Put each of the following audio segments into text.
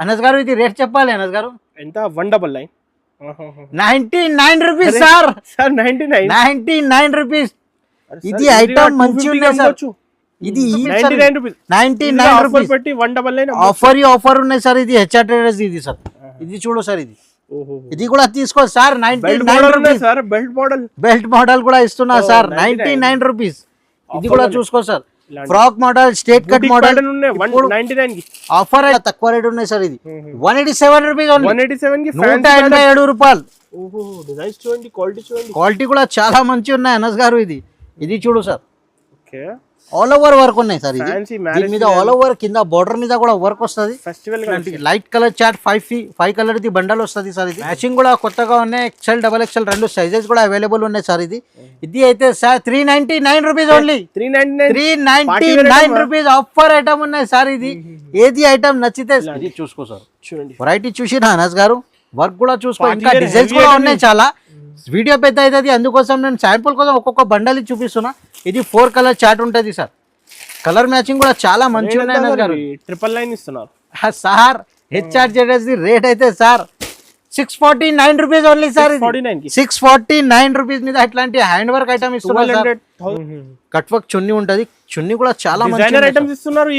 అనస్ గారు ఇది రేట్ చెప్పాలి అనస్ గారు. ఎంత 199 99 రూపీస్ సార్. Sir 99 rupees. ఇది ఐటమ్ మంచి ఉంది సార్. ఇది 99 రూపీస్ 99 రూపీస్ పెట్టి 199 ఆఫర్ ఉన్నాయి సార్. ఇది హెచ్ఆర్ ట్రేడర్స్ ఇది సార్. ఇది చూడు సార్. ఇది కూడా తీసుకో sir. 99 rupees sir. Belt model కూడా ఇస్తున్నా సార్ 99 రూపీస్. ఇది కూడా చూసుకో sir. Frock model, state cut model offer తక్కువ రేట్ ఉన్నాయి సార్. ఇది 187 రూపీస్ ఓన్లీ. 187 రూపాయలు. క్వాలిటీ కూడా చాలా మంచి ఉన్నాయి అనస్ గారు. ఇది చూడు సార్. ఆల్ ఓవర్ వర్క్ ఉన్నాయి సార్. ఇది దీని మీద ఆల్ ఓవర్ కింద బోర్డర్ మీద కూడా వర్క్ వస్తుంది. Light colour chart 5 colour the bundle వస్తుంది సార్. ఇది మ్యాచింగ్ కూడా కొత్తగా ఉన్నాయి. XL, XXL రెండు సైజెస్ కూడా అవైలబుల్ ఉన్నాయి సార్. ఇది అయితే sir 399 rupees only. 399 rupees offer item ఉన్నాయి సార్. ఇది ఏది ఐటమ్ నచ్చితే ఇది చూసుకో సార్. చూడండి వెరైటీ చూసినా అనస్ గారు. వర్క్ కూడా చూసుకో. ఇంకా డిజైన్స్ కూడా ఉన్నాయి చాలా. వీడియో పెద్ద అవుతుంది, అందుకోసం నేను శాంపుల్ కోసం ఒక్కొక్క బండల్ చూపిస్తున్నా. ఇది 4 కలర్ చార్ట్ ఉంటుంది సార్. కలర్ మ్యాచింగ్ కూడా చాలా మంచిగా ఉన్నాయి అనస్ గారు. 999 ఇస్తున్నారు సార్. హెచ్ఆర్ ట్రేడర్స్ రేట్ అయితే sir 649 rupees only sir. 649 rupees మీద ఇట్లాంటి హ్యాండ్ వర్క్ ఐటమ్ ఇస్తున్నారు. కట్ వర్క్ చున్నీ ఉంటది. చున్నీ కూడా చాలా మంచి ఐటమ్స్ ఇస్తున్నారు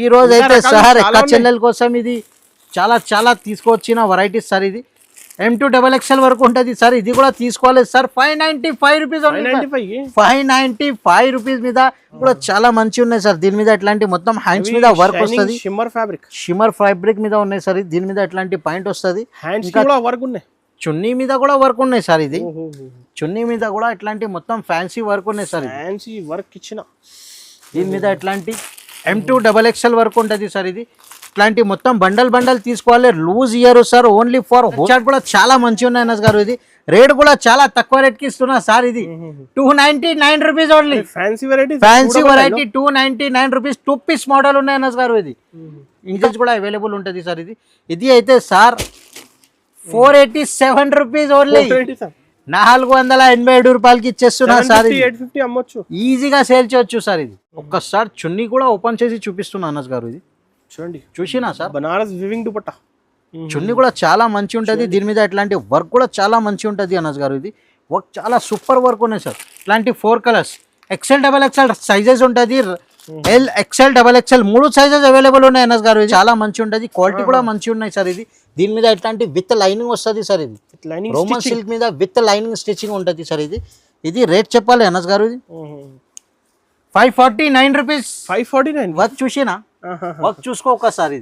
ఈ రోజు అయితే సార్. ఎక్క చెల్లెల కోసం ఇది చాలా తీసుకొచ్చిన వెరైటీస్ సార్. ఇది M2 XXL వరకు ఉంటుంది సార్. ఇది కూడా తీసుకోవాలి సార్. 595 రూపీస్. 595 రూపీస్ మీద కూడా చాలా మంచి ఉన్నాయి సార్. దీని మీద ఇట్లాంటి మొత్తం హ్యాండ్స్ మీద వర్క్ వస్తుంది. షిమ్మర్ ఫ్యాబ్రిక్ మీద ఉన్నాయి సార్. దీని మీద ఇట్లాంటి పాయింట్ వస్తుంది. చున్నీ మీద కూడా వర్క్ ఉన్నాయి సార్. ఇది చున్నీ మీద కూడా ఇట్లాంటి మొత్తం ఫ్యాన్సీ వర్క్ ఉన్నాయి సార్. దీని మీద ఇట్లాంటి M2 XXL వరకు ఉంటుంది సార్. ఇది ఇట్లాంటి మొత్తం బండల్ తీసుకోవాలి. లూజ్ ఇయర్ సార్. ఓన్లీ ఫర్ హోల్సేల్ కూడా చాలా మంచి ఉన్నాయి అనస్ గారు. ఇది రేట్ కూడా చాలా తక్కువ రేట్ కి ఇస్తున్నా సార్. ఇది 299 rupees only. Fancy variety 299 rupees. 2 piece model ఉన్నాయి అనస్ గారు. ఇది ఇంజన్స్ కూడా అవైలబుల్ ఉంటుంది సార్. ఇది అయితే సార్ 487 రూపీస్ ఓన్లీ. 487 రూపాయలకి ఇచ్చేస్తున్నా సార్. ఈజీగా సేల్ చేయొచ్చు సార్. ఇది ఒక్కసారి చున్నీ కూడా ఓపెన్ చేసి చూపిస్తున్నా అనస్ గారు. ఇది చూడండి చూసినా సార్. బనారస్ వివింగ్ దుపట్టా చున్నీ కూడా చాలా మంచి ఉంటుంది. దీని మీద ఇట్లాంటి వర్క్ కూడా చాలా మంచి ఉంటుంది అనస్ గారు. ఇది వర్క్ చాలా సూపర్ వర్క్ ఉన్నాయి సార్. ఇట్లాంటి 4 కలర్స్ XL, XXL సైజెస్ ఉంటుంది. L, XL, XXL 3 sizes available ఉన్నాయి అనస్ గారు. ఇది చాలా మంచి ఉంటుంది. క్వాలిటీ కూడా మంచి ఉన్నాయి సార్. ఇది దీని మీద ఇట్లాంటి విత్ లైనింగ్ వస్తుంది సార్. ఇది రోమన్ సిల్క్ మీద విత్ లైనింగ్ స్టిచ్చింగ్ ఉంటుంది సార్. ఇది రేట్ చెప్పాలి అనస్ గారు. ఇది 549 రూపీస్. 549 వర్క్ చూసినా వర్క్ చూసుకో ఒకసారి.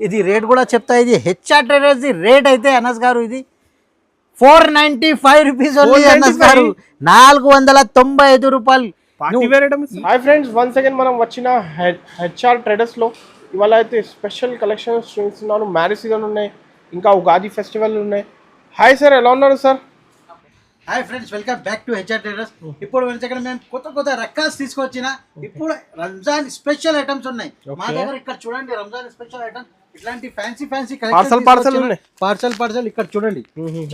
ఇది రేట్ కూడా చెప్తా. ఇది హెచ్ఆర్ ట్రేడర్స్ రేట్ అయితే అనస్ గారు. ఇది 495 రూపీస్ ఓన్లీ అనస్ గారు. 495 రూపాయలు. హాయ్ ఫ్రెండ్స్, వన్స్ అగైన్ మనం వచ్చిన హెచ్ఆర్ ట్రేడర్స్ లో ఇవాళ అయితే స్పెషల్ కలెక్షన్స్ చూపిస్తున్నాను. మ్యారేజ్ సీజన్ ఉన్నాయి, ఇంకా ఉగాది ఫెస్టివల్ ఉన్నాయి. హాయ్ సార్, ఎలా ఉన్నారు sir? Hi friends, welcome back to HR traders. ఇప్పుడు మేము కొత్త రకాలు తీసుకొచ్చిన ఇప్పుడు రంజాన్ స్పెషల్ ఐటమ్స్ ఉన్నాయి మా దగ్గర. ఇక్కడ చూడండి రంజాన్ స్పెషల్ ఐటమ్స్. ఇట్లాంటి ఫ్యాన్సీ పార్సల్ ఇక్కడ చూడండి.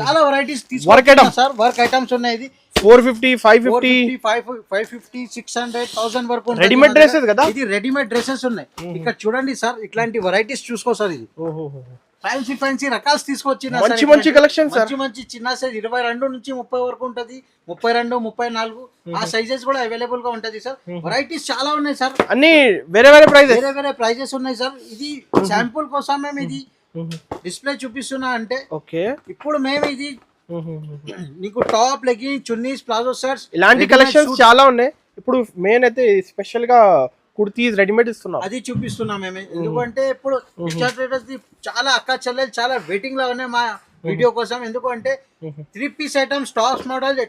చాలా వెరైటీస్ తీసుకొచ్చిన సార్. వర్క్ ఐటమ్స్ ఉన్నాయి. ఇది 450, 550, 550, 600, 1000 వరకు రెడీమేడ్ డ్రెస్సెస్ కదా. ఇది రెడీమేడ్ డ్రెస్సెస్ ఉన్నాయి. ఇక్కడ చూడండి సార్. ఇట్లాంటి వెరైటీస్ చూసుకో సార్. ఇది ఫ్యాన్సీ రకాలు తీసుకొచ్చిన మంచి కలెక్షన్ సార్. మంచి చిన్న సైజ్ 22 నుంచి 30 వరకు ఉంటది. 32, 34 ఆ సైజెస్ కూడా అవైలబుల్ గా ఉంటది సార్. వెరైటీస్ చాలా ఉన్నాయి సార్. అన్ని వేరే ప్రైజెస్ ఉన్నాయి సార్. ఇది శాంపుల్ కోసం మేము ఇది డిస్ప్లే చూపిస్తున్నా. అంటే ఇప్పుడు మేము ఇది నీకు top, legging, chunnis, palazzo shirts ఇలాంటి కలెక్షన్స్ చాలా ఉన్నాయి. ఇప్పుడు మెయిన్ అయితే స్పెషల్ గా కుర్తీస్ రెడీమేడ్ ఇస్తున్నాం. అది చూపిస్తున్నాం మేము. ఎందుకంటే ఇప్పుడు చాలా అక్క చెల్లెలు చాలా వెయిటింగ్ లా ఉన్నాయి మా వీడియో కోసం. ఎందుకంటే 3 piece items, tops model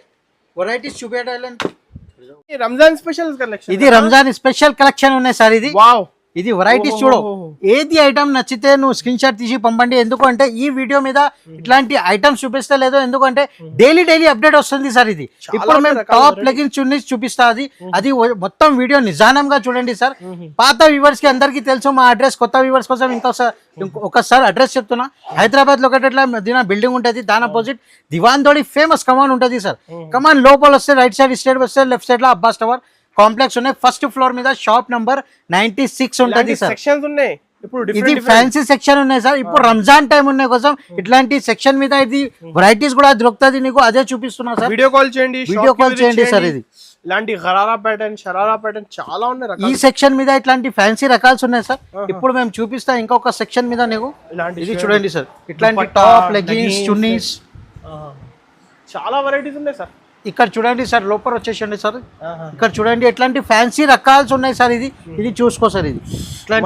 varieties చూపించాలంటే రంజాన్ స్పెషల్ కలెక్షన్. ఇది రంజాన్ స్పెషల్ కలెక్షన్ ఉన్నాయి సార్. ఇది వెరైటీస్ చూడు. ఏది ఐటమ్ నచ్చితే నువ్వు స్క్రీన్ షాట్ తీసి పంపండి. ఎందుకంటే ఈ వీడియో మీద ఇట్లాంటి ఐటమ్స్ చూపిస్తా లేదు. ఎందుకంటే డైలీ అప్డేట్ వస్తుంది సార్. ఇది ఇప్పుడు మేము టాప్ లెగ్గింగ్ చున్నీస్ చూపిస్తా. అది మొత్తం వీడియో నిజానంగా చూడండి సార్. పాత వ్యూవర్స్ కి అందరికీ తెలుసు మా అడ్రస్. కొత్త వ్యూవర్స్ కోసం ఒకసారి అడ్రస్ చెప్తున్నా. హైదరాబాద్ లో మదీనా బిల్డింగ్ ఉంటుంది. దాని అపోజిట్ దివాన్ తోడి ఫేమస్ కమాన్ ఉంటుంది సార్. కమాన్ లోపల వస్తే రైట్ సైడ్ స్ట్రేట్ వస్తే లెఫ్ట్ సైడ్ లో అబ్బాస్ టవర్ కాంప్లెక్స్ ఉన్నాయి. ఫస్ట్ ఫ్లోర్ మీద షాప్ నంబర్ 96 ఉంటుంది సార్. ఇప్పుడు ఇది different ఫ్యాన్సీ సెక్షన్ ఉన్నాయి సార్. ఇప్పుడు రంజాన్ టైం ఉన్నాయి కోసం ఇట్లాంటి సెక్షన్ మీద ఇది వెరైటీస్ కూడా దొరుకుతుంది నీకు, అదే చూపిస్తున్నా సార్. వీడియో కాల్ చేయండి, వీడియో కాల్ చేయండి సార్. ఇది ఇలాంటి గరారా ప్యాటర్న్, షరారా ప్యాటర్న్ చాలా ఉన్నాయి రకాలు. ఈ సెక్షన్ మీద ఇట్లాంటి ఫ్యాన్సీ రకాల్స్ ఉన్నాయి సార్. ఇప్పుడు మేము చూపిస్తా ఇంకొక సెక్షన్ మీద నీకు. ఇలాంటి ఇది చూడండి సార్, ఇట్లాంటి టాప్, లెగ్గిన్స్, చున్నీస్ చాలా వెరైటీస్ ఉన్నాయి సార్. ఇక్కడ చూడండి సార్, లోపల వచ్చేసండి సార్. ఇక్కడ చూడండి ఎట్లాంటి ఫ్యాన్సీ రకాల్స్ ఉన్నాయి సార్. ఇది చూసుకో సార్. ఇది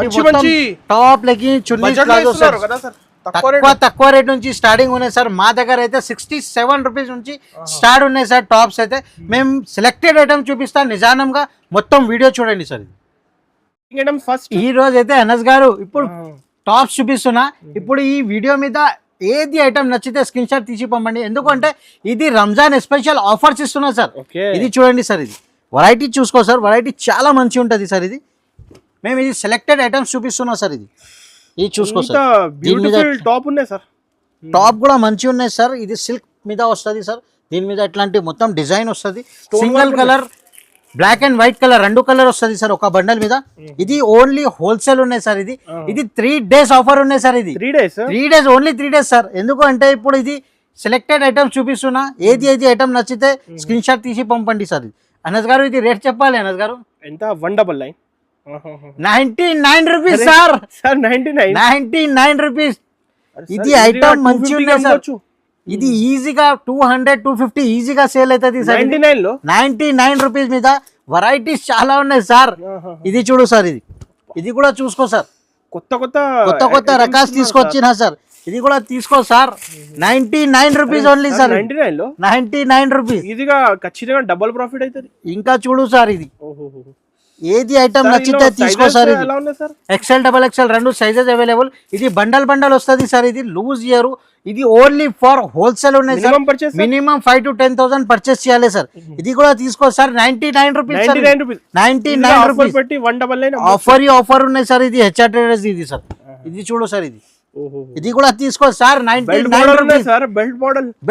ఇట్లాంటి టాప్, లెగ్గిన్స్, చున్నీస్ కదా సార్, తక్కువ రేట్ నుంచి స్టార్టింగ్ ఉన్నాయి సార్. మా దగ్గర అయితే 67 రూపీస్ నుంచి స్టార్ట్ ఉన్నాయి సార్ టాప్స్ అయితే. మేము సెలెక్టెడ్ ఐటమ్ చూపిస్తాం నిజానంగా, మొత్తం వీడియో చూడండి సార్. ఫస్ట్ ఈ రోజు అయితే అనస్ గారు ఇప్పుడు టాప్స్ చూపిస్తున్నా. ఇప్పుడు ఈ వీడియో మీద ఏది ఐటమ్ నచ్చితే స్క్రీన్ షాట్ తీసి పంపండి, ఎందుకంటే ఇది రంజాన్ స్పెషల్ ఆఫర్స్ ఇస్తున్నా సార్. ఇది చూడండి సార్, ఇది వెరైటీ చూసుకో సార్. వెరైటీ చాలా మంచి ఉంటుంది సార్. ఇది మేము ఇది సెలెక్టెడ్ ఐటమ్స్ చూపిస్తున్నాం సార్. ఇది చూసుకో సార్. దీని మీద టాప్ ఉన్నాయి సార్, టాప్ కూడా మంచి ఉన్నాయి సార్. ఇది సిల్క్ మీద వస్తుంది సార్. దీని మీద ఇట్లాంటి మొత్తం డిజైన్ వస్తుంది. Single colour, black and white colour, 2 colour వస్తుంది సార్ ఒక బండల్ మీద. ఇది ఓన్లీ హోల్సేల్ ఉన్నాయి సార్. ఇది 3 days ఆఫర్ ఉన్నాయి సార్. ఇది 3 days ఓన్లీ 3 days సార్. ఎందుకు అంటే ఇప్పుడు ఇది సెలెక్టెడ్ ఐటమ్స్ చూపిస్తున్నా. ఏది ఐటమ్ నచ్చితే స్క్రీన్ షాట్ తీసి పంపండి సార్. అనస్ గారు ఇది రేట్ చెప్పాలి అనస్ గారు. ఎంత? 199 99 రూపీస్ సార్. 99 రూపీస్. ఇది ఐటమ్ మంచి ఉన్నాయి సార్. ఇది ఈజీగా 200-250 ఈజీగా సేల్ అవుతుంది సార్. 99 రూపీస్ మీద వెరైటీస్ చాలా ఉన్నాయి సార్. ఇది చూడు సార్. ఇది కూడా చూసుకో సార్. కొత్త రకాలు తీసుకొచ్చినా సార్. ఇది కూడా తీసుకో sir. 99 rupees only sir. 99 rupees. ఈజీగా ఖచ్చితంగా డబుల్ ప్రాఫిట్ అవుతుంది. ఇంకా చూడు సార్. ఇది ఏది ఐటమ్ నచ్చితే తీసుకో సార్. ఇది XL, XXL 2 సైజెస్ అవైలబుల్. ఇది బండల్ వస్తుంది సార్. ఇది లూజ్ ఇయర్. ఇది ఓన్లీ ఫర్ హోల్సేల్ ఉన్నాయి సార్. మినిమం 5 to 10,000 పర్చేస్ చేయాలి సార్. ఇది కూడా తీసుకో సార్. 99 రూపీస్. 99 రూపీస్ ఆఫర్ ఉన్నాయి సార్. ఇది HR ట్రేడర్స్ ఇది సార్. ఇది చూడు సార్. ఇది కూడా తీసుకో సార్. 99 రూపీస్.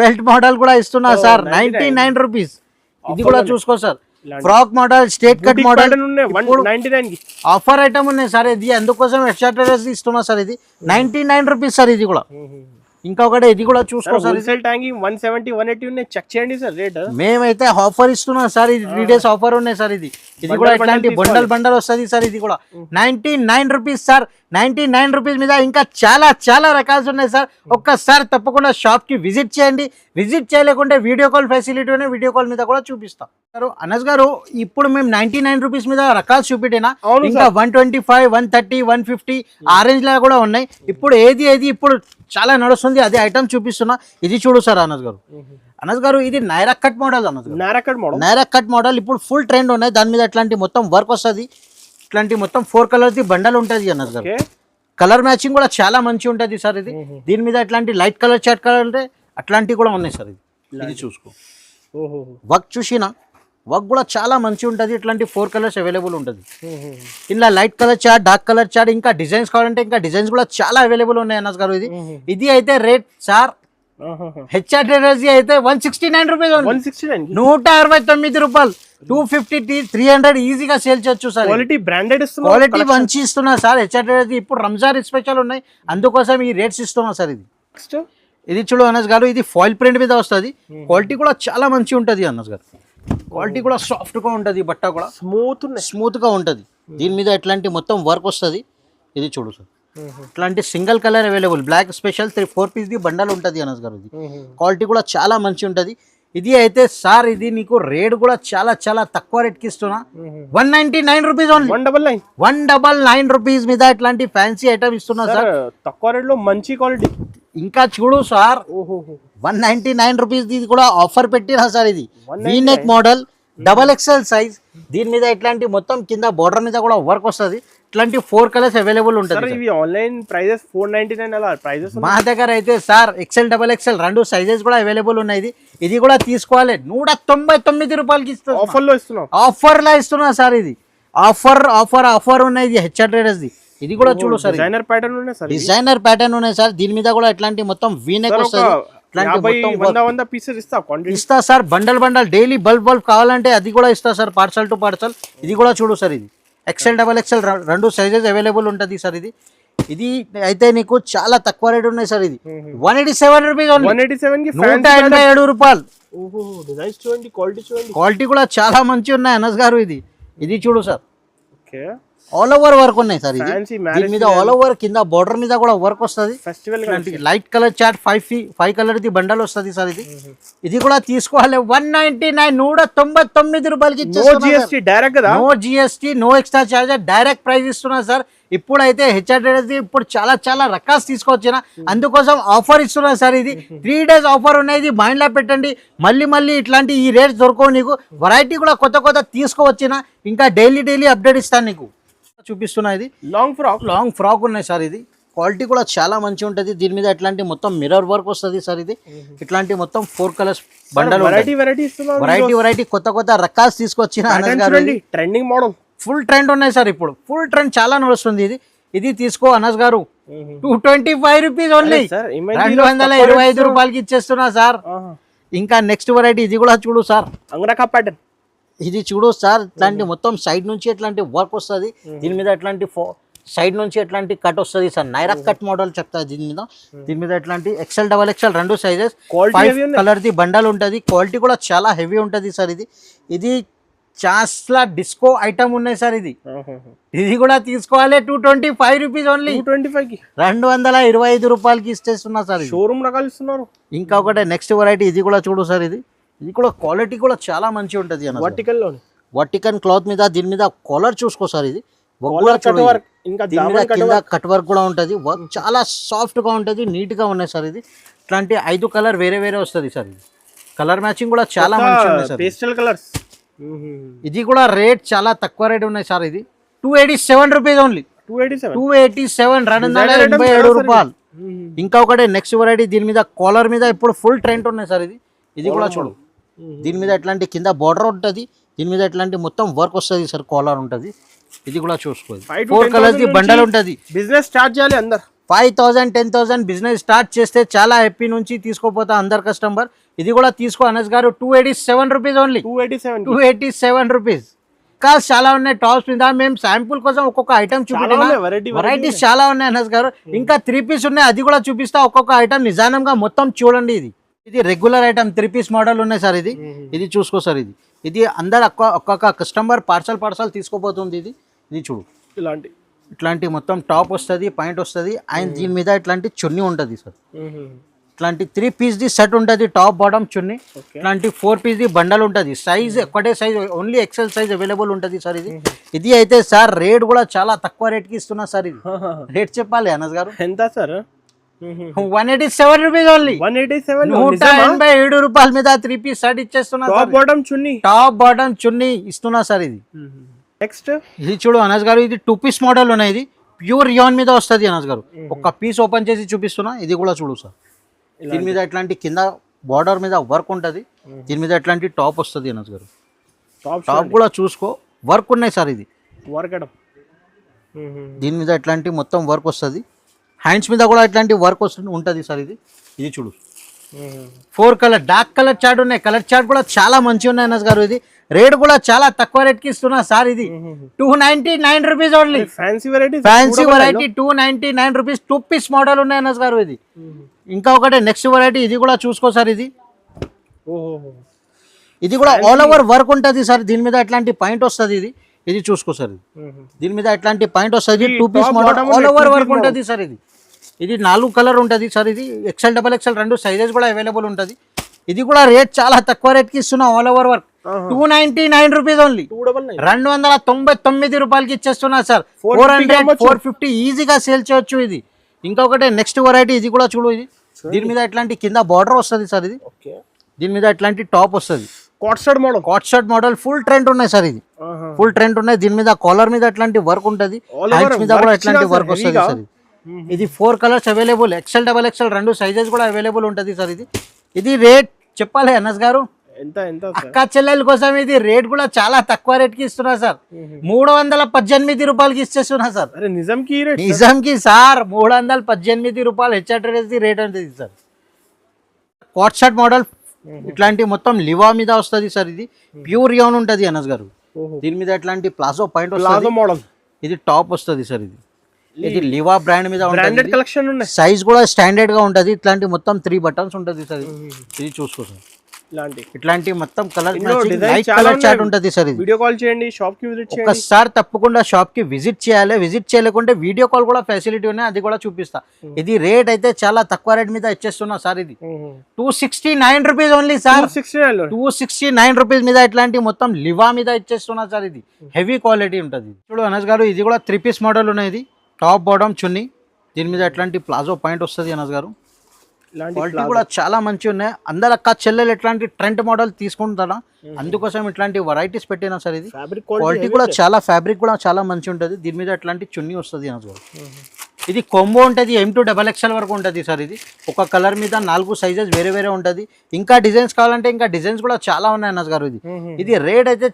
బెల్ట్ మోడల్ కూడా ఇస్తున్నా సార్. 99 రూపీస్. ఇది కూడా చూసుకో sir. Frock model, straight cut model offer item ఉన్నాయి సార్. ఇది అందుకోసం HR ట్రేడర్స్ ఇస్తున్నా సార్. ఇది 99 రూపీస్ సార్. ఇది కూడా ఇంకొకటి ఇది కూడా చూసుకో సార్. 170-180 ఉన్నాయి. చెక్ చేయండి సార్ రేట్. మేమైతే ఆఫర్ ఇస్తున్నాం సార్. ఇది 3 days ఆఫర్ ఉన్నాయి సార్. ఇది కూడా ఇట్లాంటి బండల్ వస్తుంది సార్. ఇది కూడా 99 రూపీస్ సార్. 99 రూపీస్ మీద ఇంకా చాలా రకాలు ఉన్నాయి సార్. ఒక్కసారి తప్పకుండా షాప్ కి విజిట్ చేయండి. విజిట్ చేయలేకుంటే వీడియో కాల్ ఫెసిలిటీ ఉన్నాయి. వీడియో కాల్ మీద కూడా చూపిస్తాం. అనస్ గారు ఇప్పుడు మేము 99 రూపీస్ మీద రకాలు చూపెట్టినా, ఇంకా 125, 130, 150 ఆరెంజ్ లా కూడా ఉన్నాయి. ఇప్పుడు ఏది ఇప్పుడు చాలా నడుస్తుంది అదే ఐటమ్ చూపిస్తున్నా. ఇది చూడు సార్ అనస్ గారు. ఇది Naira cut model. Naira cut model ఇప్పుడు ఫుల్ ట్రెండ్ ఉన్నాయి. దాని మీద ఇట్లాంటి మొత్తం వర్క్ వస్తుంది. ఇట్లాంటి మొత్తం 4 కలర్స్ బండల్ ఉంటుంది అనస్ గారు. కలర్ మ్యాచింగ్ కూడా చాలా మంచి ఉంటుంది సార్. దీని మీద ఇట్లాంటి లైట్ కలర్, చాట్ కలర్ అంటే అట్లాంటివి కూడా ఉన్నాయి సార్. ఇది చూసుకో. వర్క్ చూసినా వర్క్ కూడా చాలా మంచి ఉంటుంది. ఇట్లాంటి 4 కలర్స్ అవైలబుల్ ఉంటుంది. ఇలా light colour chart, dark colour chart, ఇంకా డిజైన్స్ కావాలంటే ఇంకా డిజైన్స్ కూడా చాలా అవైలబుల్ ఉన్నాయి అనస్ గారు. ఇది అయితే రేట్ సార్ HR ట్రేడర్స్ అయితే 169 రూపీస్. 169 రూపాయలు. 250, 300 ఈజీగా సేల్ చేయొచ్చు సార్. క్వాలిటీ మంచి ఇస్తున్నా సార్ HR ట్రేడర్స్. ఇప్పుడు రంజాన్ స్పెషల్ ఉన్నాయి, అందుకోసం ఈ రేట్స్ ఇస్తున్నా సార్. ఇది చూడు అనస్ గారు. ఇది ఫాయిల్ ప్రింట్ మీద వస్తుంది. క్వాలిటీ కూడా చాలా మంచి ఉంటుంది అనస్ గారు. క్వాలిటీ కూడా సాఫ్ట్ గా ఉంటుంది. బట్ట కూడా స్మూత్ గా ఉంటుంది. దీని మీద ఇట్లాంటి మొత్తం వర్క్ వస్తుంది. ఇది చూడు సార్. ఇట్లాంటి single colour available. Black special 4 piece bundle ఉంటుంది అనస్ గారు. క్వాలిటీ కూడా చాలా మంచి ఉంటుంది. ఇది అయితే సార్ ఇది నీకు రేట్ కూడా చాలా తక్కువ రేట్ కి ఇస్తున్నా. 199 రూపీస్ ఓన్లీ. 199 రూపీస్ మీద ఇట్లాంటి ఫ్యాన్సీ ఐటమ్ ఇస్తున్నా సార్. తక్కువ రేట్ లో మంచి క్వాలిటీ. ఇంకా చూడు సార్. 199 రూపీస్ ఇది కూడా ఆఫర్ పెట్టినా సార్. ఇది వీనెక్ మోడల్, XXL సైజ్. దీని మీద ఇట్లాంటి మొత్తం కింద బోర్డర్ మీద కూడా వర్క్ వస్తుంది. ఇట్లాంటి 4 కలర్స్ అవైలబుల్ ఉంటుంది. ఆన్లైన్ ప్రైజెస్ 499 అలా ప్రైజెస్. మా దగ్గర అయితే సార్ XL, XXL 2 సైజెస్ కూడా అవైలబుల్ ఉన్నాయి. ఇది కూడా తీసుకోవాలి. 199 రూపాయలకి ఇస్తాం. ఆఫర్ లా ఇస్తున్నా సార్. ఇది ఆఫర్ ఉన్నాయి. ఇది HR ట్రేడర్స్. ఇది కూడా చూడు సార్. డిజైనర్ ప్యాటర్న్ ఉన్నాయి సార్. దీని మీద కూడా ఇట్లాంటి మొత్తం వీనెక్ వస్తుంది. ఇస్తా సార్. బండల్ డైలీ బల్బ్ కావాలంటే అది కూడా ఇస్తా సార్. Parcel to parcel. ఇది కూడా చూడు సార్. ఇది XL, XXL 2 సైజెస్ అవైలబుల్ ఉంటుంది సార్. ఇది అయితే నీకు చాలా తక్కువ రేట్ ఉన్నాయి సార్. ఇది 187 రూపీస్ ఓన్లీ. 187 కి 187 రూపాయలు. ఓహో డిజైన్స్ చూడండి, క్వాలిటీ చూడండి, క్వాలిటీ కూడా చాలా మంచి ఉన్నాయి అనస్ గారు. ఇది చూడు sir, okay all over work ఉన్నాయి సార్. ఇది ఫ్యాన్సీ దీని మీద ఆల్ ఓవర్ కింద బార్డర్ మీద కూడా వర్క్ వస్తుంది. Festival light colour chart 5 colour the bundle వస్తుంది సార్. ఇది కూడా తీసుకోవాలి 199 రూపాయలకి జిఎస్టీ డైరెక్ట్ కదా, no GST no extra charges, direct price ఇస్తున్నా సార్. ఇప్పుడైతే హెచ్ఆర్ ట్రేడర్స్ ఇప్పుడు చాలా రకాలు తీసుకొచ్చిన, అందుకోసం ఆఫర్ ఇస్తున్నా సార్. ఇది 3 days ఆఫర్ ఉన్నాయి. ఇది మైండ్ లో పెట్టండి. మళ్ళీ ఇట్లాంటి ఈ రేట్స్ దొరకవు నీకు. వెరైటీ కూడా కొత్త తీసుకువచ్చిన, ఇంకా డైలీ అప్డేట్ ఇస్తాను నీకు. చూపిస్తున్నా ఇది లాంగ్ ఫ్రాక్ ఉన్నాయి సార్. ఇది క్వాలిటీ కూడా చాలా మంచిగా ఉంటుంది. దీని మీద ఇట్లాంటి మొత్తం మిర్రర్ వర్క్ వస్తుంది సార్. ఇది ఇట్లాంటి మొత్తం 4 కలర్స్ బండల్, వెరైటీ కొత్త రకాలు తీసుకొచ్చిన ట్రెండింగ్ మోడల్, ఫుల్ ట్రెండ్ ఉన్నాయి సార్. ఇప్పుడు ఫుల్ ట్రెండ్ చాలా నడుస్తుంది. ఇది తీసుకో అనస్ గారు 225 రూపీస్ ఓన్లీ. 225 రూపాయలకి ఇచ్చేస్తున్నా సార్. ఇంకా నెక్స్ట్ వెరైటీ ఇది కూడా చూడు సార్, అంగరకా ప్యాటర్న్. ఇది చూడు సార్, ఇట్లాంటి మొత్తం సైడ్ నుంచి ఎట్లాంటి వర్క్ వస్తుంది. దీని మీద ఎట్లాంటి సైడ్ నుంచి ఎట్లాంటి కట్ వస్తుంది సార్. నైరా కట్ మోడల్ చెప్తా. దీని మీద ఎట్లాంటి XL XXL 2 sizes, 5 colour the bundle ఉంటుంది. క్వాలిటీ కూడా చాలా హెవీ ఉంటుంది సార్. ఇది చాలా డిస్కో ఐటమ్ ఉన్నాయి సార్. ఇది కూడా తీసుకోవాలి 225 రూపీస్ ఓన్లీ. 225 రూపాయలకి ఇచ్చేస్తున్నా సార్. షోరూమ్ రకాలు ఇస్తున్నారు. ఇంకా ఒకటే నెక్స్ట్ వెరైటీ ఇది కూడా చూడు సార్. ఇది కూడా క్వాలిటీ కూడా చాలా మంచిగా ఉంటుంది. వర్టికల్ క్లాత్ మీద దీని మీద కాలర్ చూసుకో సార్. ఇది దీని మీద కింద కట్ వర్క్ కూడా ఉంటుంది. వర్క్ చాలా సాఫ్ట్ గా ఉంటుంది, నీట్ గా ఉన్నాయి సార్. ఇది ఇట్లాంటి 5 కలర్ వేరే వస్తుంది సార్. ఇది కలర్ మ్యాచింగ్ కూడా చాలా మంచిగా ఉంది సార్. Pastel colours. ఇది కూడా రేట్ చాలా తక్కువ రేట్ ఉన్నాయి సార్. ఇది 287 రూపీస్ ఓన్లీ. 287 287 రూపాయలు. ఇంకా ఒకటే నెక్స్ట్ వెరైటీ దీని మీద కాలర్ మీద ఇప్పుడు ఫుల్ ట్రెండ్ ఉన్నాయి సార్. ఇది కూడా చూడు. దీని మీద ఎట్లాంటి కింద బార్డర్ ఉంటుంది. దీని మీద ఎట్లాంటి మొత్తం వర్క్ వస్తుంది సార్. కాలర్ ఉంటుంది. ఇది కూడా చూసుకోవాలి. 4 కలర్స్ ది బండల్ ఉంటుంది. బిజినెస్ స్టార్ట్ చేయాలి అందరు. 5,000 10,000 బిజినెస్ స్టార్ట్ చేస్తే చాలా హ్యాపీ నుంచి తీసుకోపోతా అందరు కస్టమర్. ఇది కూడా తీసుకో అనస్ గారు 287 రూపీస్ ఓన్లీ. 287 రూపీస్. కాస్ట్ చాలా ఉన్నాయి టాప్స్ మీద. మేము శాంపుల్ కోసం ఒక్కొక్క ఐటమ్ చూపిస్తున్నా. వెరైటీస్ చాలా ఉన్నాయి అనస్ గారు. ఇంకా 3 పీస్ ఉన్నాయి, అది కూడా చూపిస్తా. ఒక్కొక్క ఐటమ్ నిజానంగా మొత్తం చూడండి. ఇది రెగ్యులర్ ఐటమ్ 3 పీస్ మోడల్ ఉన్నాయి సార్. ఇది చూసుకో సార్. ఇది అందరు ఒక్కొక్క కస్టమర్ పార్సల్ తీసుకోపోతుంది. ఇది చూడు. ఇట్లాంటి మొత్తం టాప్ వస్తుంది, పాయింట్ వస్తుంది. అండ్ దీని మీద ఇట్లాంటి చున్నీ ఉంటుంది సార్. ఇట్లాంటి 3 పీస్ ది సెట్ ఉంటుంది, టాప్ బాటమ్ చున్నీ. ఇట్లాంటి 4 పీస్ ది బండల్ ఉంటుంది. సైజ్ ఒకటే size, only XL size available ఉంటుంది సార్. ఇది అయితే సార్ రేట్ కూడా చాలా తక్కువ రేట్ కి ఇస్తున్నా సార్. ఇది రేట్ చెప్పాలి అనస్ గారు. ఎంత సార్? 187 rupees only. 187 రూపాయల మీద 3 పీస్ సెట్ ఇచ్చేస్తున్నా. టాప్ బాటమ్ చున్నీ ఇస్తున్నా సార్. నెక్స్ట్ ఇది చూడు అనస్ గారు. ఇది 2 పీస్ మోడల్ ఉన్నాయి. ఇది ప్యూర్ రియాన్ మీద వస్తుంది అనస్ గారు. ఒక పీస్ ఓపెన్ చేసి చూపిస్తున్నా. ఇది కూడా చూడు సార్. దీని మీద ఇట్లాంటి కింద బార్డర్ మీద వర్క్ ఉంటుంది. దీని మీద ఇట్లాంటి టాప్ వస్తుంది అనస్ గారు. టాప్ కూడా చూసుకో, వర్క్ ఉన్నాయి సార్. ఇది దీని మీద ఇట్లాంటి మొత్తం వర్క్ వస్తుంది. హ్యాండ్స్ మీద కూడా ఇట్లాంటి వర్క్ ఉంటుంది సార్. ఇది చూడు. 4 కలర్ డార్క్ కలర్ చార్ట్ ఉన్నాయి. కలర్ చార్ట్ కూడా చాలా మంచిగా ఉన్నాయి అనస్ గారు. ఇది రేట్ కూడా చాలా తక్కువ రేట్ కి ఇస్తున్నా సార్. ఇది 299 rupees only. Fancy variety 299 rupees. 2 piece model ఉన్నాయి అనస్ గారు. ఇంకా ఒకటే నెక్స్ట్ వెరైటీ ఇది కూడా చూసుకో సార్. ఇది కూడా ఆల్ ఓవర్ వర్క్ ఉంటుంది సార్. దీని మీద ఇట్లాంటి పాయింట్ వస్తుంది. ఇది చూసుకో సార్. దీని మీద ఇట్లాంటి పాయింట్ వస్తుంది. 2 piece model all over work ఉంటుంది సార్. ఇది 4 కలర్ ఉంటుంది సార్. ఇది XL XXL 2 సైజెస్ కూడా అవైలబుల్ ఉంటుంది. ఇది కూడా రేట్ చాలా తక్కువ రేట్ కి ఇస్తున్నా. All over work 299 rupees only. 299 రూపాయలకి ఇచ్చేస్తున్నా సార్. 400 450 ఈజీగా సేల్ చేయొచ్చు. ఇది ఇంకొకటి నెక్స్ట్ వెరైటీ ఇది కూడా చూడు. దీని మీద ఇట్లాంటి కింద బార్డర్ వస్తుంది సార్. దీని మీద ఇట్లాంటి టాప్ వస్తుంది. కాట్ షర్ట్ మోడల్ ఫుల్ ట్రెండ్ ఉన్నాయి సార్. ఫుల్ ట్రెండ్ ఉన్నాయి. దీని మీద కాలర్ మీద ఇట్లాంటి వర్క్ ఉంటుంది. హ్యాండ్స్ మీద కూడా ఇట్లాంటి వర్క్ వస్తుంది సార్. ఇది 4 colours available. XL XXL 2 sizes కూడా అవైలబుల్ ఉంటుంది సార్. ఇది రేట్ చెప్పాలి అనస్ గారు. అక్క చెల్లెల కోసం ఇది రేట్ కూడా చాలా తక్కువ రేట్ కి ఇస్తున్నా సార్. 318 రూపాయలకి ఇచ్చేస్తున్నా సార్. నిజంకి సార్ 318 రూపాయలు హెచ్ఆర్ ట్రేడర్స్ రేట్ ఉంటుంది సార్. కాట్ షర్ట్ మోడల్ ఇట్లాంటి మొత్తం లివా మీద వస్తుంది సార్. ఇది ప్యూర్ రియాన్ ఉంటుంది అనస్ గారు. దీని మీద ఇట్లాంటి ప్లాజో పాయింట్ వస్తుంది. ఇది టాప్ వస్తుంది సార్. ఇది లివా బ్రాండ్ మీద బ్రాండెడ్ కలెక్షన్ ఉన్నాయి. సైజ్ కూడా స్టాండర్డ్ గా ఉంటది. ఇట్లాంటి మొత్తం 3 బటన్స్ ఉంటది సార్. ఇది చూసుకో సార్, ఇట్లాంటి మొత్తం కలర్ లైట్ కలర్ చార్ట్ ఉంటది సార్. ఇది వీడియో కాల్ చేయండి, షాప్ కి విజిట్ చేయండి. ఒకసారి తప్పకుండా షాప్ కి విజిట్ చేయాలి. విజిట్ చేయలేకుంటే వీడియో కాల్ కూడా ఫెసిలిటీ ఉన్నాయి, అది కూడా చూపిస్తా. ఇది రేట్ అయితే చాలా తక్కువ రేట్ మీద ఇచ్చేస్తున్నా సార్. ఇది 269 రూపీస్ ఓన్లీ సార్. 269 రూపీస్ మీద ఇట్లాంటి మొత్తం లివా మీద ఇచ్చేస్తున్నా సార్. ఇది హెవీ క్వాలిటీ ఉంటది. చూడు అనస్ గారు, ఇది కూడా 3 పీస్ మోడల్ ఉన్నాయి. ఇది టాప్ బాటమ్ చున్నీ, దీని మీద ఎట్లాంటి ప్లాజో పాయింట్ వస్తుంది అనస్ గారు. క్వాలిటీ కూడా చాలా మంచి ఉన్నాయి. అందరు అక్క చెల్లెలు ఎట్లాంటి ట్రెండ్ మోడల్ తీసుకుంటారా, అందుకోసం ఇట్లాంటి వెరైటీస్ పెట్టినా సార్. ఇది క్వాలిటీ కూడా చాలా, ఫ్యాబ్రిక్ కూడా చాలా మంచి ఉంటుంది. దీని మీద ఎట్లాంటి చున్నీ వస్తుంది అనస్ గారు. ఇది కొంబో ఉంటుంది, M2 XXL వరకు ఉంటుంది సార్. ఇది ఒక కలర్ మీద 4 సైజెస్ వేరే వేరే ఉంటుంది. ఇంకా డిజైన్స్ కావాలంటే ఇంకా డిజైన్స్ కూడా చాలా ఉన్నాయి అనస్ గారు. ఇది రేట్ అయితే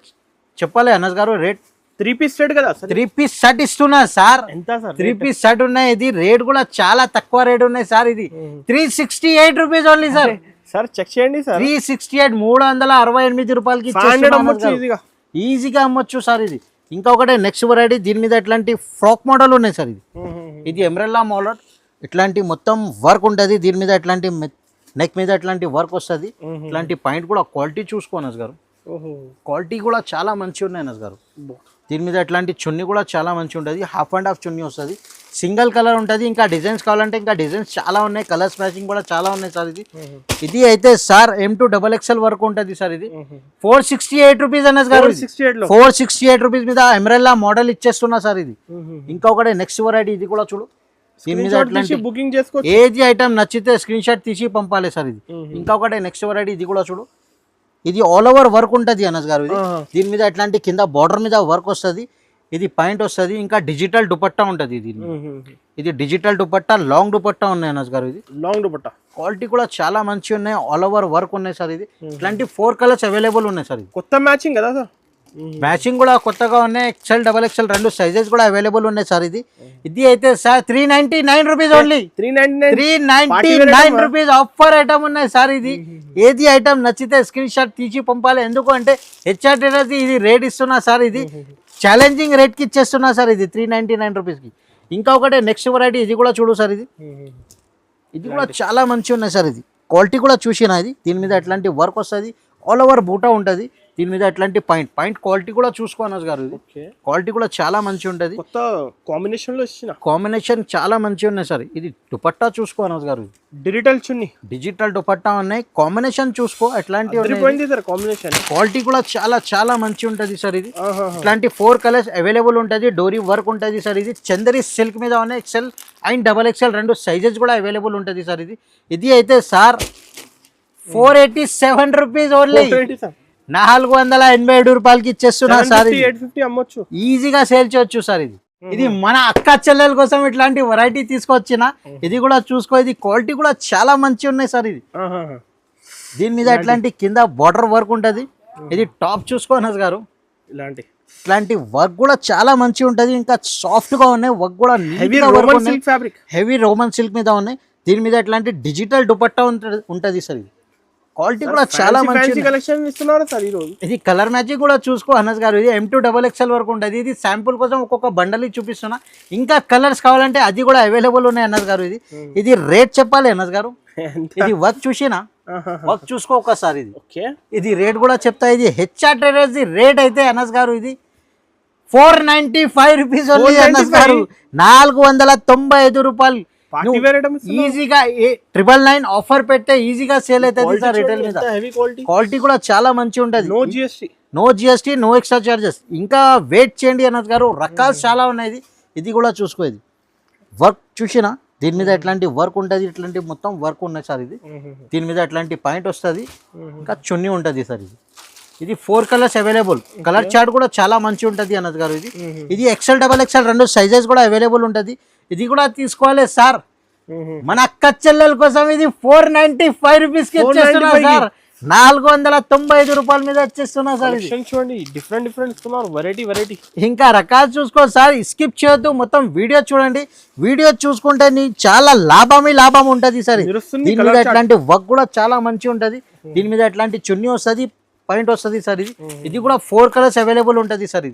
చెప్పాలి అనస్ గారు. రేట్ 3 పీస్ సెట్ కదా, 3 పీస్ సెట్ ఇస్తున్నా సార్. ఎంత సార్? 3 పీస్ సెట్ ఉన్నాయి. ఇది రేట్ కూడా చాలా తక్కువ రేట్ ఉన్నాయి సార్. ఇది 368 rupees only sir. Sir check చేయండి సార్, 368 368 రూపాయలకి ఈజీగా అమ్మొచ్చు సార్. ఇది ఇంకా ఒకటే నెక్స్ట్ వెరైటీ, దీని మీద ఇట్లాంటి ఫ్రాక్ మోడల్ ఉన్నాయి సార్. ఇది ఎంబ్రెల్లా మోడల్, ఇట్లాంటి మొత్తం వర్క్ ఉంటుంది. దీని మీద ఇట్లాంటి నెక్ మీద ఇట్లాంటి వర్క్ వస్తుంది. ఇట్లాంటి పాయింట్ కూడా క్వాలిటీ చూసుకో అనస్ గారు. క్వాలిటీ కూడా చాలా మంచి ఉన్నాయి అనస్ గారు. దీని మీద ఇట్లాంటి చున్నీ కూడా చాలా మంచి ఉంటుంది. హాఫ్ అండ్ హాఫ్ చున్నీ వస్తుంది, సింగిల్ కలర్ ఉంటుంది. ఇంకా డిజైన్స్ కావాలంటే ఇంకా డిజైన్స్ చాలా ఉన్నాయి, కలర్స్ మ్యాచింగ్ కూడా చాలా ఉన్నాయి సార్. ఇది అయితే సార్ M2 XXL వరకు ఉంటుంది సార్. ఇది 468 రూపీస్ అనస్ గారు. 468 రూపీస్ మీద ఎంబ్రెల్లా మోడల్ ఇచ్చేస్తున్నా సార్. ఇది ఇంకా ఒకటి నెక్స్ట్ వెరైటీ, ఇది కూడా చూడు. దీని మీద బుకింగ్ చేసుకో, ఏది ఐటమ్ నచ్చితే స్క్రీన్ షాట్ తీసి పంపాలి సార్. ఇది ఇంకా ఒకటి నెక్స్ట్ వెరైటీ, ఇది కూడా చూడు. ఇది ఆల్ ఓవర్ వర్క్ ఉంటుంది అనస్ గారు. ఇది దీని మీద ఇట్లాంటి కింద బార్డర్ మీద వర్క్ వస్తుంది. ఇది పాయింట్ వస్తుంది. ఇంకా డిజిటల్ దుపట్టా ఉంటుంది. ఇది డిజిటల్ దుపట్టా, లాంగ్ దుపట్టా ఉన్నాయి అనస్ గారు. ఇది లాంగ్ దుపట్టా క్వాలిటీ కూడా చాలా మంచి ఉన్నాయి. ఆల్ ఓవర్ వర్క్ ఉన్నాయి సార్. ఇది ఇట్లాంటి 4 కలర్స్ అవైలబుల్ ఉన్నాయి సార్. కొత్త మ్యాచింగ్ కదా సార్, మ్యాచింగ్ కూడా కొత్తగా ఉన్నాయి. XL XXL 2 సైజెస్ కూడా అవైలబుల్ ఉన్నాయి సార్. ఇది అయితే sir 399 rupees only. 399 rupees offer item ఉన్నాయి సార్. ఇది ఏది ఐటమ్ నచ్చితే స్క్రీన్ షాట్ తీసి పంపాలి. ఎందుకు అంటే HR ట్రేడర్స్ ఇది రేట్ ఇస్తున్నా సార్. ఇది ఛాలెంజింగ్ రేట్ కి ఇచ్చేస్తున్నా సార్. ఇది 399 రూపీస్ కి. ఇంకా ఒకటే నెక్స్ట్ వెరైటీ, ఇది కూడా చూడు సార్. ఇది కూడా చాలా మంచి ఉన్నాయి సార్. ఇది క్వాలిటీ కూడా చూసినా. ఇది దీని మీద ఎట్లాంటి వర్క్ వస్తుంది, ఆల్ ఓవర్ బూటా ఉంటుంది. దీని మీద ఎట్లాంటి పాయింట్ క్వాలిటీ కూడా చూసుకో అనస్ గారు. ఇది క్వాలిటీ కూడా చాలా మంచి ఉంటుంది. కాంబినేషన్ లో ఇచ్చిన కాంబినేషన్ చాలా మంచి ఉన్నాయి సార్. ఇది దుపట్టా చూసుకో అనస్ గారు. డిజిటల్ చున్నీ, డిజిటల్ దుపట్టా ఉన్నాయి. కాంబినేషన్ చూసుకో ఎట్లాంటి కాంబినేషన్. క్వాలిటీ కూడా చాలా చాలా మంచి ఉంటుంది సార్. ఇది ఇట్లాంటి 4 కలర్స్ అవైలబుల్ ఉంటుంది. డోరీ వర్క్ ఉంటుంది సార్. ఇది చందరి సిల్క్ మీద ఉన్నాయి. XL అండ్ XXL 2 సైజెస్ కూడా అవైలబుల్ ఉంటుంది సార్. ఇది అయితే సార్ 487 రూపీస్ ఓన్లీ. 487 రూపాయలకి ఇచ్చేస్తున్నా సార్. ఈజీగా సేల్ చేయొచ్చు సార్. ఇది మన అక్క చెల్లెల కోసం ఇట్లాంటి వెరైటీ తీసుకొచ్చిన. ఇది కూడా చూసుకో. ఇది క్వాలిటీ కూడా చాలా మంచి ఉన్నాయి సార్. ఇది దీని మీద ఇట్లాంటి కింద బార్డర్ వర్క్ ఉంటుంది. ఇది టాప్ చూసుకో అనస్ గారు. ఇట్లాంటి వర్క్ కూడా చాలా మంచి ఉంటది. ఇంకా సాఫ్ట్ గా ఉన్నాయి. వర్క్ కూడా హెవీ రోమన్ సిల్క్ మీద ఉన్నాయి. దీని మీద ఇట్లాంటి డిజిటల్ దుపట్టా ఉంటది సార్. ఇది క్వాలిటీ కూడా చాలా మంచి కలెక్షన్ ఇస్తున్నారు సార్ ఈ రోజు. ఇది కలర్ మ్యాచింగ్ కూడా చూసుకో అనస్ గారు. ఇది M2 XXL వరకు ఉంటుంది. ఇది శాంపుల్ కోసం ఒక్కొక్క బండల్ చూపిస్తున్నా. ఇంకా కలర్స్ కావాలంటే అది కూడా అవైలబుల్ ఉన్నాయి అనస్ గారు. ఇది రేట్ చెప్పాలి అనస్ గారు. ఇది వర్క్ చూసినా, వర్క్ చూసుకో ఒకసారి. ఇది రేట్ కూడా చెప్తా. ఇది HR ట్రేడర్స్ రేట్ అయితే అనస్ గారు. ఇది 495 రూపీస్ ఓన్లీ అనస్ గారు. 495 రూపాయలు. ఈజీగా 999 ఆఫర్ పెడితే ఈజీగా సేల్ అవుతుంది సార్ రిటైల్ మీద. క్వాలిటీ కూడా చాలా మంచి ఉంటుంది. No GST, no extra charges. ఇంకా వెయిట్ చేయండి అనస్ గారు. రకాలు చాలా ఉన్నాయి. ఇది కూడా చూసుకో. ఇది వర్క్ చూసినా, దీని మీద ఎట్లాంటి వర్క్ ఉంటుంది. ఇట్లాంటి మొత్తం వర్క్ ఉన్నాయి సార్. దీని మీద ఎట్లాంటి పాయింట్ వస్తుంది. ఇంకా చున్నీ ఉంటుంది సార్. ఇది 4 కలర్స్ అవైలబుల్. కలర్ చార్ట్ కూడా చాలా మంచి ఉంటుంది అనస్ గారు. ఇది XL XXL 2 సైజెస్ కూడా అవైలబుల్ ఉంటుంది. ఇది కూడా తీసుకోవాలి సార్. మన అక్క చెల్లెల కోసం ఇది 495 రూపీస్ కి ఇచ్చేస్తున్నా సార్. 495 రూపాయల మీద వచ్చేస్తున్నా సార్. చూడండి, డిఫరెంట్ వెరైటీ. ఇంకా రకాలు చూసుకో సార్. స్కిప్ చేయొద్దు, మొత్తం వీడియో చూడండి. వీడియో చూసుకుంటే చాలా లాభం ఉంటది సార్. దీని మీద ఇట్లాంటి వర్క్ కూడా చాలా మంచి ఉంటది. దీని మీద ఇట్లాంటి చున్నీ వస్తుంది, పాయింట్ వస్తుంది సార్. ఇది కూడా 4 కలర్స్ అవైలబుల్ ఉంటది సార్.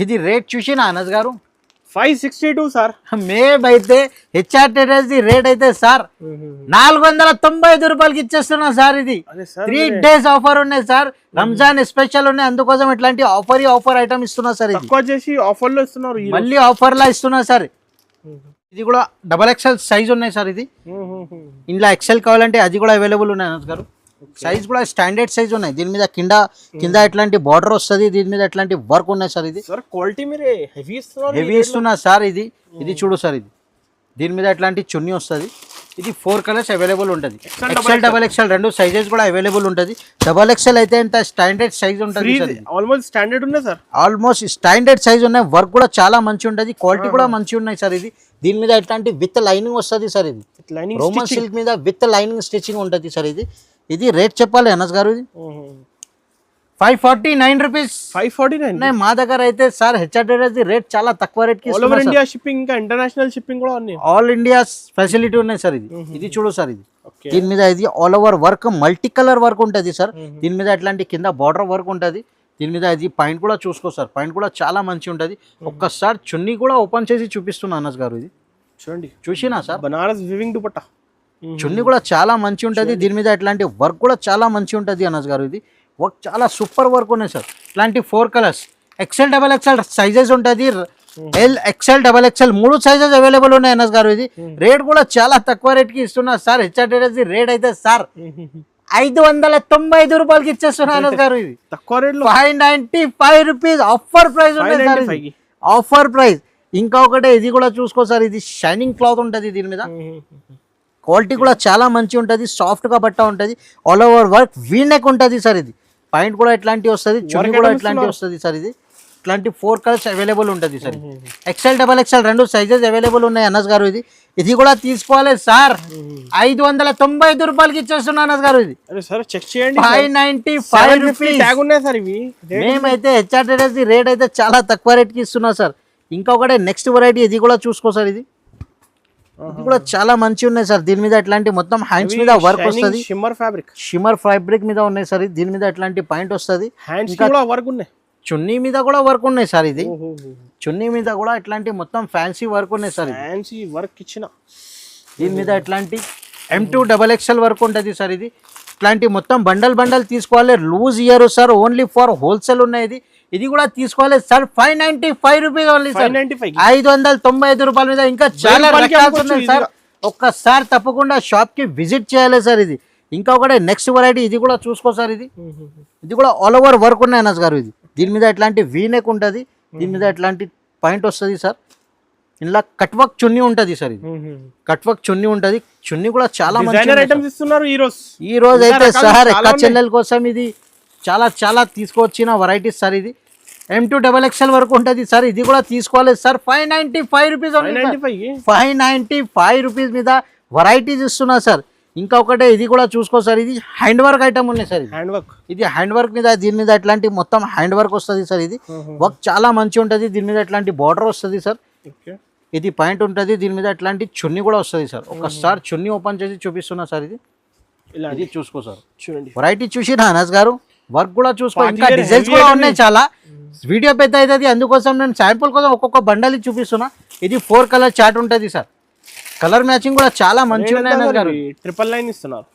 ఇది రేట్ చూసినా అనస్ గారు. 562 సార్. మేమైతే హెచ్ఆర్ ట్రేడర్స్ ది రేట్ అయితే సార్ 495 రూపాయలకి ఇచ్చేస్తున్నా సార్. ఇది 3 days ఆఫర్ ఉన్నాయి సార్. రంజాన్ స్పెషల్ ఉన్నాయి, అందుకోసం ఇట్లాంటి ఆఫర్ ఐటమ్ ఇస్తున్నా సార్. ఇది ఆఫర్ లో ఇస్తున్నారు, మళ్ళీ ఆఫర్ లా ఇస్తున్నా సార్. ఇది కూడా XXL సైజ్ ఉన్నాయి సార్. ఇది ఇంట్లో XL కావాలంటే అది కూడా అవైలబుల్ ఉన్నాయి అనస్ గారు. సైజ్ కూడా స్టాండర్డ్ సైజ్ ఉన్నాయి. దీని మీద కింద ఎట్లాంటి బార్డర్ వస్తుంది, దీని మీద ఎట్లాంటి వర్క్ ఉన్నాయి సార్. ఇది క్వాలిటీ మీరే హెవీ ఇస్తున్నా సార్. ఇది చూడు సార్. ఇది దీని మీద ఎట్లాంటి చున్నీ వస్తుంది. ఇది 4 కలర్స్ అవైలబుల్ ఉంటుంది. XL XXL రెండు సైజెస్ కూడా అవైలబుల్ ఉంటుంది. XXL అయితే ఇంత స్టాండర్డ్ సైజ్ ఉంటుంది. ఆల్మోస్ట్ స్టాండర్డ్ ఉన్నాయి సార్. ఆల్మోస్ట్ స్టాండర్డ్ సైజ్ ఉన్నాయి. వర్క్ కూడా చాలా మంచి ఉంటుంది, క్వాలిటీ కూడా మంచి ఉన్నాయి సార్. ఇది దీని మీద ఎట్లాంటి విత్ లైనింగ్ వస్తుంది సార్. ఇది రోమన్ సిల్క్ మీద విత్ లైనింగ్ స్టిచ్చింగ్ ఉంటుంది సార్. ఇది రేట్ చెప్పాలి అనస్ గారు. ఇది 549 రూపీస్. 549 మా దగ్గర అయితే సార్ హెచ్ఆర్ ట్రేడర్స్ రేట్ చాలా తక్కువ రేట్ కి ఆల్ ఓవర్ ఇండియా షిప్పింగ్, ఇంకా ఇంటర్నేషనల్ షిప్పింగ్ కూడా ఉన్నాయి. ఆల్ ఇండియా ఫెసిలిటీ ఉన్నాయి సార్. ఇది చూడు సార్. ఇది దీని మీద ఇది all over work, multi colour work ఉంటుంది సార్. దీని మీద అట్లాంటి కింద బార్డర్ వర్క్ ఉంటుంది. దీని మీద ఇది పాయింట్ కూడా చూసుకో సార్. పాయింట్ కూడా చాలా మంచి ఉంటుంది. ఒక్కసారి చున్నీ కూడా ఓపెన్ చేసి చూపిస్తున్నా అనస్ గారు. ఇది చూడండి, చూసినా సార్. బనారస్ వివింగ్ దుపట్టా చున్నీ కూడా చాలా మంచి ఉంటుంది. దీని మీద ఇట్లాంటి వర్క్ కూడా చాలా మంచి ఉంటుంది అనస్ గారు. ఇది వర్క్ చాలా సూపర్ వర్క్ ఉన్నాయి సార్. ఇట్లాంటి 4 కలర్స్ XL XXL సైజెస్ ఉంటుంది. L XL XXL 3 sizes available ఉన్నాయి అనస్ గారు. ఇది రేట్ కూడా చాలా తక్కువ రేట్ కి ఇస్తున్నా సార్. హెచ్ఆర్ ట్రేడర్స్ రేట్ అయితే సార్ 595 రూపాయలకి ఇచ్చేస్తున్నా అనస్ గారు. ఇది తక్కువ రేట్ లో 595 రూపీస్ ఆఫర్ ప్రైస్ ఉన్నాయి. Offer price. ఇంకా ఒకటే ఇది కూడా చూసుకో సార్. ఇది షైనింగ్ క్లాత్ ఉంటుంది. దీని మీద క్వాలిటీ కూడా చాలా మంచి ఉంటుంది. సాఫ్ట్ గా బట్ట ఉంటుంది. All over work V neck ఉంటుంది సార్. ఇది పాయింట్ కూడా ఇట్లాంటి వస్తుంది, చున్నీ కూడా ఇట్లాంటి వస్తుంది సార్. ఇది ఇట్లాంటి 4 కలర్స్ అవైలబుల్ ఉంటుంది సార్. XL XXL రెండు సైజెస్ అవైలబుల్ ఉన్నాయి అనస్ గారు. ఇది కూడా తీసుకోవాలి సార్. 595 రూపాయలకి ఇచ్చేస్తున్నా అనస్ గారు. ఇది 595 రూపీస్. మేమైతే హెచ్ఆర్ ట్రేడర్స్ రేట్ అయితే చాలా తక్కువ రేట్ కి ఇస్తున్నా సార్. ఇంకొకటి నెక్స్ట్ వెరైటీ ఇది కూడా చూసుకో సార్. ఇది కూడా చాలా మంచి ఉన్నాయి సార్. దీని మీద ఎట్లాంటి మొత్తం హ్యాండ్స్ మీద వర్క్ వస్తుంది. షిమ్మర్ ఫ్యాబ్రిక్ మీద ఉన్నాయి సార్. దీని మీద ఎట్లాంటి పాయింట్ వస్తుంది. చున్నీ మీద కూడా వర్క్ ఉన్నాయి సార్. ఇది చున్నీ మీద కూడా ఇట్లాంటి మొత్తం ఫ్యాన్సీ వర్క్ ఉన్నాయి సార్. ఫ్యాన్సీ వర్క్ ఇచ్చిన దీని మీద ఎట్లాంటి M2 XXL వర్క్ ఉంటుంది సార్. ఇది ఇట్లాంటి మొత్తం బండల్ తీసుకోవాలి. లూజ్ ఇయర్ సార్. ఓన్లీ ఫర్ హోల్సేల్ ఉన్నాయి. ఇది కూడా తీసుకోవాలి సార్. 595 rupees only sir. 595 రూపాయల మీద ఇంకా చాలా రకాలు ఉన్నాయి సార్. ఒక్కసారి తప్పకుండా షాప్ కి విజిట్ చేయాలి సార్. ఇది ఇంకొకటి నెక్స్ట్ వెరైటీ ఇది కూడా చూసుకో సార్. ఇది కూడా ఆల్ ఓవర్ వర్క్ ఉన్నాయి అనస్ గారు. ఇది దీని మీద ఎట్లాంటి వీనెక్ ఉంటుంది. దీని మీద ఎట్లాంటి పాయింట్ వస్తుంది సార్. ఇలా కట్ వర్క్ చున్నీ ఉంటుంది సార్. ఇది కట్ వర్క్ చున్నీ ఉంటుంది. చున్నీ కూడా చాలా మంచి ఈ రోజు అయితే సార్ ఎక్క చెల్లెల కోసం ఇది చాలా తీసుకొచ్చిన వెరైటీస్ సార్. ఇది M2 XXL వరకు ఉంటుంది సార్. ఇది కూడా తీసుకోవాలి సార్. 595 రూపీస్. 595 రూపీస్ మీద వెరైటీస్ ఇస్తున్నా సార్. ఇంకా ఒకటే ఇది కూడా చూసుకో సార్. ఇది హ్యాండ్ వర్క్ ఐటమ్ ఉన్నాయి సార్. ఇది హ్యాండ్ వర్క్ మీద దీని మీద ఎట్లాంటి మొత్తం హ్యాండ్ వర్క్ వస్తుంది సార్. ఇది వర్క్ చాలా మంచి ఉంటుంది. దీని మీద ఎట్లాంటి బార్డర్ వస్తుంది సార్. ఇది పాయింట్ ఉంటుంది. దీని మీద ఎట్లాంటి చున్నీ కూడా వస్తుంది సార్. ఒకసారి చున్నీ ఓపెన్ చేసి చూపిస్తున్నా సార్. ఇది చూసుకో సార్. చూడండి వెరైటీ చూసినా అనస్ గారు. వర్క్ కూడా చూసుకో. ఇంకా డిజైన్స్ కూడా ఉన్నాయి చాలా. వీడియో పెద్ద అవుతుంది, అందుకోసం నేను శాంపుల్ కోసం ఒక్కొక్క బండల్ చూపిస్తున్నా. ఇది 4 కలర్ చార్ట్ ఉంటుంది సార్. కలర్ మ్యాచింగ్ కూడా చాలా మంచిగా ఉన్నాయి అనస్ గారు. 999 ఇస్తున్నారు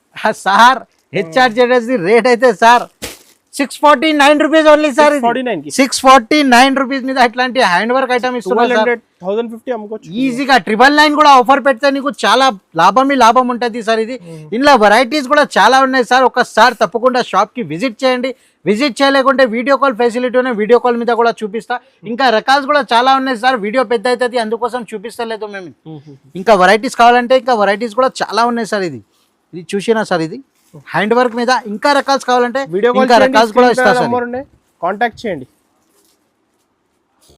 సార్. హెచ్ఆర్ ట్రేడర్స్ రేట్ అయితే sir 649 rupees only sir. 649 rupees మీద ఇట్లాంటి హ్యాండ్ వర్క్ ఐటమ్ ఇస్తున్నారు. 1050 అమ్ముకోవచ్చు ఈజీగా. 999 కూడా ఆఫర్ పెడితే నీకు చాలా లాభం ఉంటుంది సార్. ఇది ఇందులో వెరైటీస్ కూడా చాలా ఉన్నాయి సార్. ఒకసారి తప్పకుండా షాప్ కి విజిట్ చేయండి. విజిట్ చేయలేకుంటే వీడియో కాల్ ఫెసిలిటీ ఉన్నాయి. వీడియో కాల్ మీద కూడా చూపిస్తా. ఇంకా రకాలు కూడా చాలా ఉన్నాయి సార్. వీడియో పెద్ద అవుతుంది, అందుకోసం చూపిస్తలేదు మేము. ఇంకా వెరైటీస్ కావాలంటే ఇంకా వెరైటీస్ కూడా చాలా ఉన్నాయి సార్. ఇది చూసినా సార్. ఇది హ్యాండ్ వర్క్ మీద ఇంకా రకాలు కావాలంటే ఇంకా రకాలు కూడా ఇస్తా సార్. కాంటాక్ట్ చేయండి.